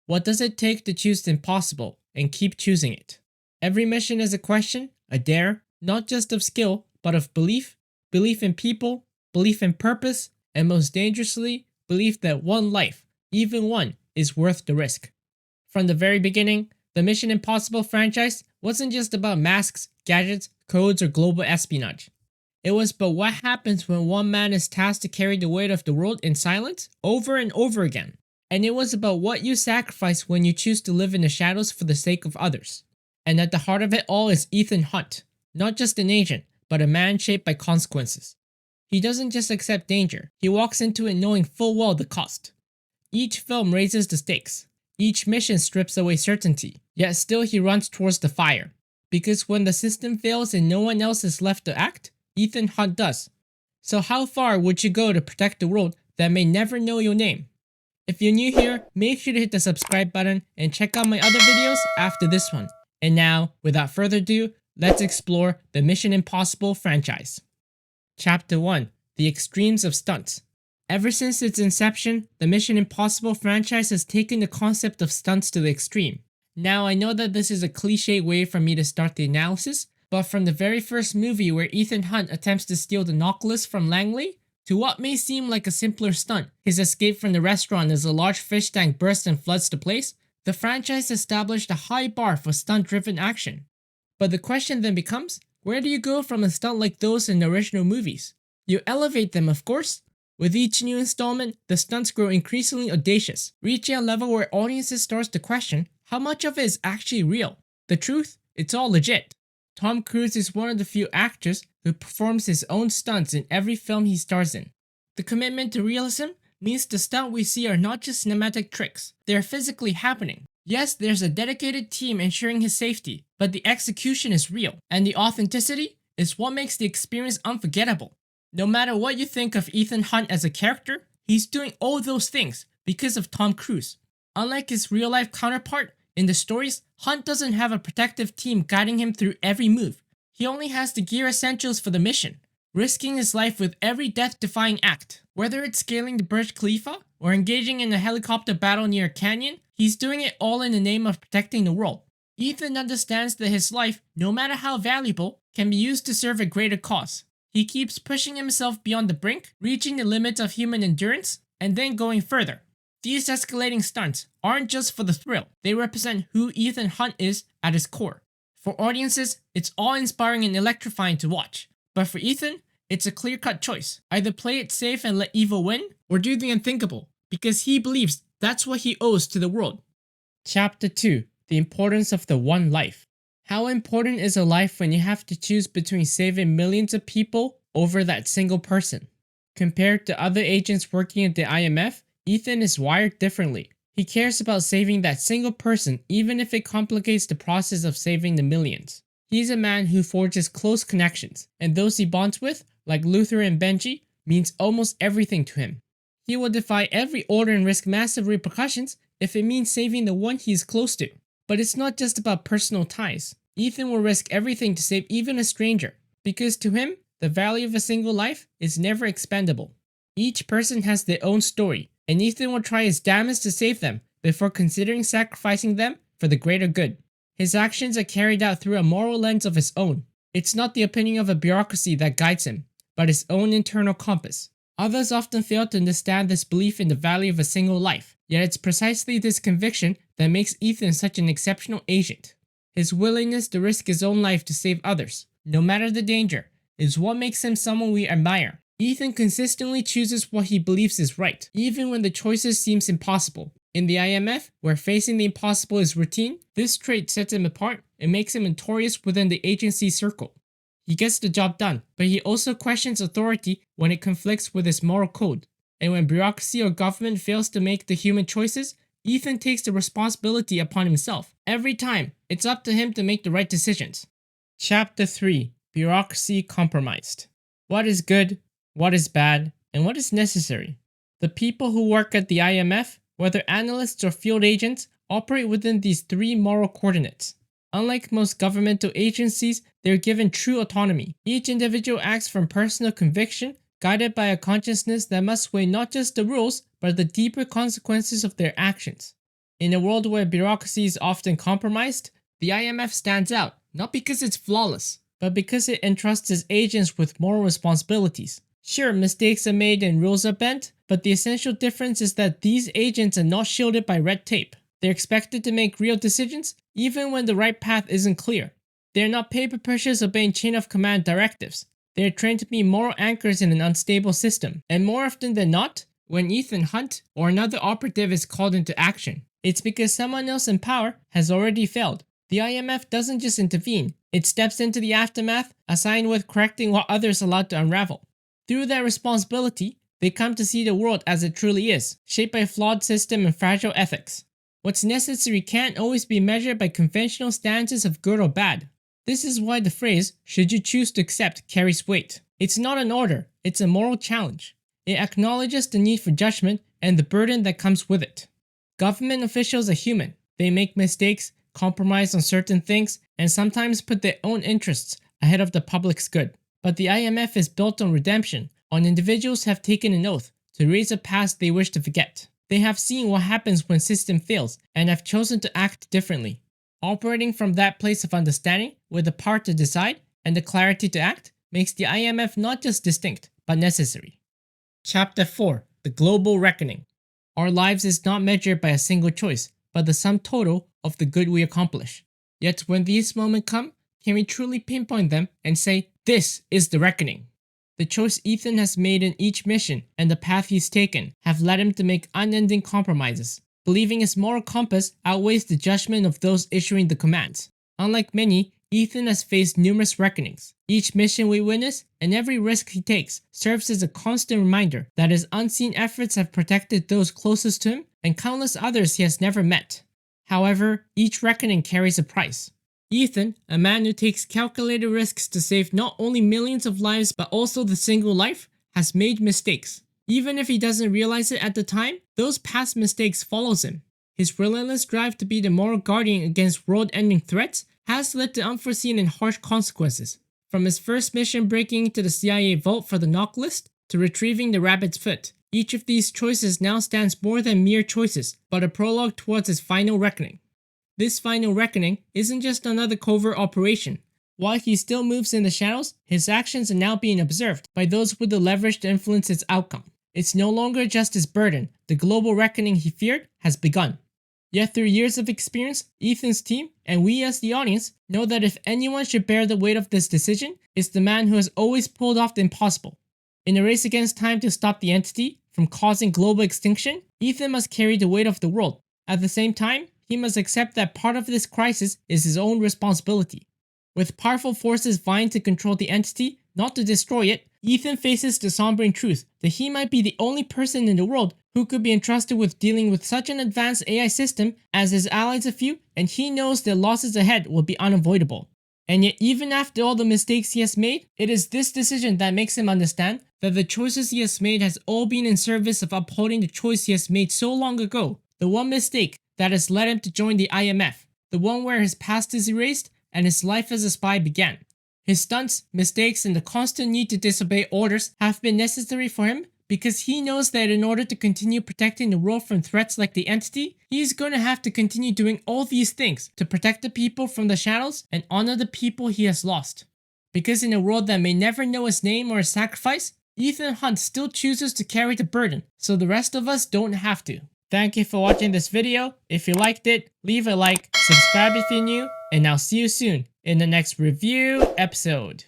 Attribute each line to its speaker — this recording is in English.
Speaker 1: What does it take to choose the impossible and keep choosing it? Every mission is a question, a dare, not just of skill, but of belief, belief in people, belief in purpose, and most dangerously, belief that one life, even one, is worth the risk. From the very beginning, the Mission Impossible franchise wasn't just about masks, gadgets, codes, or global espionage. It was about what happens when one man is tasked to carry the weight of the world in silence over and over again. And it was about what you sacrifice when you choose to live in the shadows for the sake of others. And at the heart of it all is Ethan Hunt, not just an agent, but a man shaped by consequences. He doesn't just accept danger, he walks into it knowing full well the cost. Each film raises the stakes. Each mission strips away certainty, yet still he runs towards the fire. Because when the system fails and no one else is left to act, Ethan Hunt does. So how far would you go to protect the world that may never know your name? If you're new here, make sure to hit the subscribe button and check out my other videos after this one. And now, without further ado, let's explore the Mission Impossible franchise. Chapter 1: The Extremes of Stunts. Ever since its inception, the Mission Impossible franchise has taken the concept of stunts to the extreme. Now, I know that this is a cliche way for me to start the analysis, but from the very first movie where Ethan Hunt attempts to steal the Nautilus from Langley, to what may seem like a simpler stunt, his escape from the restaurant as a large fish tank bursts and floods the place, the franchise established a high bar for stunt-driven action. But the question then becomes, where do you go from a stunt like those in the original movies? You elevate them, of course. With each new installment, the stunts grow increasingly audacious, reaching a level where audiences start to question how much of it is actually real. The truth? It's all legit. Tom Cruise is one of the few actors who performs his own stunts in every film he stars in. The commitment to realism means the stunts we see are not just cinematic tricks, they are physically happening. Yes, there's a dedicated team ensuring his safety, but the execution is real, and the authenticity is what makes the experience unforgettable. No matter what you think of Ethan Hunt as a character, he's doing all those things because of Tom Cruise. Unlike his real-life counterpart, in the stories, Hunt doesn't have a protective team guiding him through every move. He only has the gear essentials for the mission, risking his life with every death-defying act. Whether it's scaling the Burj Khalifa or engaging in a helicopter battle near a canyon, he's doing it all in the name of protecting the world. Ethan understands that his life, no matter how valuable, can be used to serve a greater cause. He keeps pushing himself beyond the brink, reaching the limits of human endurance, and then going further. These escalating stunts aren't just for the thrill, they represent who Ethan Hunt is at his core. For audiences, it's awe-inspiring and electrifying to watch. But for Ethan, it's a clear-cut choice. Either play it safe and let evil win, or do the unthinkable, because he believes that's what he owes to the world. Chapter 2: The Importance of the One Life. How important is a life when you have to choose between saving millions of people over that single person? Compared to other agents working at the IMF, Ethan is wired differently. He cares about saving that single person even if it complicates the process of saving the millions. He's a man who forges close connections, and those he bonds with, like Luther and Benji, means almost everything to him. He will defy every order and risk massive repercussions if it means saving the one he is close to. But it's not just about personal ties. Ethan will risk everything to save even a stranger, because to him, the value of a single life is never expendable. Each person has their own story, and Ethan will try his damnedest to save them before considering sacrificing them for the greater good. His actions are carried out through a moral lens of his own. It's not the opinion of a bureaucracy that guides him, but his own internal compass. Others often fail to understand this belief in the value of a single life, yet it's precisely this conviction that makes Ethan such an exceptional agent. His willingness to risk his own life to save others, no matter the danger, is what makes him someone we admire. Ethan consistently chooses what he believes is right, even when the choices seem impossible. In the IMF, where facing the impossible is routine, this trait sets him apart and makes him notorious within the agency's circle. He gets the job done, but he also questions authority when it conflicts with his moral code. And when bureaucracy or government fails to make the human choices, Ethan takes the responsibility upon himself. Every time, it's up to him to make the right decisions. Chapter 3: Bureaucracy Compromised. What is good? What is bad, and what is necessary? The people who work at the IMF, whether analysts or field agents, operate within these three moral coordinates. Unlike most governmental agencies, they are given true autonomy. Each individual acts from personal conviction, guided by a consciousness that must weigh not just the rules, but the deeper consequences of their actions. In a world where bureaucracy is often compromised, the IMF stands out, not because it's flawless, but because it entrusts its agents with moral responsibilities. Sure, mistakes are made and rules are bent, but the essential difference is that these agents are not shielded by red tape. They're expected to make real decisions, even when the right path isn't clear. They're not paper pushers obeying chain of command directives. They're trained to be moral anchors in an unstable system, and more often than not, when Ethan Hunt or another operative is called into action, it's because someone else in power has already failed. The IMF doesn't just intervene, it steps into the aftermath, assigned with correcting what others allowed to unravel. Through their responsibility, they come to see the world as it truly is, shaped by a flawed system and fragile ethics. What's necessary can't always be measured by conventional standards of good or bad. This is why the phrase, "should you choose to accept," carries weight. It's not an order, it's a moral challenge. It acknowledges the need for judgment and the burden that comes with it. Government officials are human. They make mistakes, compromise on certain things, and sometimes put their own interests ahead of the public's good. But the IMF is built on redemption, on individuals who have taken an oath to erase a past they wish to forget. They have seen what happens when system fails and have chosen to act differently. Operating from that place of understanding, with the power to decide and the clarity to act, makes the IMF not just distinct, but necessary. Chapter 4: The Global Reckoning. Our lives is not measured by a single choice, but the sum total of the good we accomplish. Yet when these moments come, can we truly pinpoint them and say, this is the reckoning? The choice Ethan has made in each mission and the path he's taken have led him to make unending compromises, believing his moral compass outweighs the judgment of those issuing the commands. Unlike many, Ethan has faced numerous reckonings. Each mission we witness and every risk he takes serves as a constant reminder that his unseen efforts have protected those closest to him and countless others he has never met. However, each reckoning carries a price. Ethan, a man who takes calculated risks to save not only millions of lives but also the single life, has made mistakes. Even if he doesn't realize it at the time, those past mistakes follows him. His relentless drive to be the moral guardian against world-ending threats has led to unforeseen and harsh consequences. From his first mission breaking into the CIA vault for the knock list, to retrieving the rabbit's foot, each of these choices now stands more than mere choices, but a prologue towards his final reckoning. This final reckoning isn't just another covert operation. While he still moves in the shadows, his actions are now being observed by those with the leverage to influence its outcome. It's no longer just his burden. The global reckoning he feared has begun. Yet through years of experience, Ethan's team, and we as the audience, know that if anyone should bear the weight of this decision, it's the man who has always pulled off the impossible. In a race against time to stop the entity from causing global extinction, Ethan must carry the weight of the world. At the same time, he must accept that part of this crisis is his own responsibility. With powerful forces vying to control the entity, not to destroy it, Ethan faces the sombering truth that he might be the only person in the world who could be entrusted with dealing with such an advanced AI system, as his allies are few, and he knows that losses ahead will be unavoidable. And yet even after all the mistakes he has made, it is this decision that makes him understand that the choices he has made has all been in service of upholding the choice he has made so long ago. The one mistake that has led him to join the IMF, the one where his past is erased and his life as a spy began. His stunts, mistakes, and the constant need to disobey orders have been necessary for him because he knows that in order to continue protecting the world from threats like the entity, he's going to have to continue doing all these things to protect the people from the shadows and honor the people he has lost. Because in a world that may never know his name or his sacrifice, Ethan Hunt still chooses to carry the burden, so the rest of us don't have to. Thank you for watching this video. If you liked it, leave a like, subscribe if you're new, and I'll see you soon in the next review episode.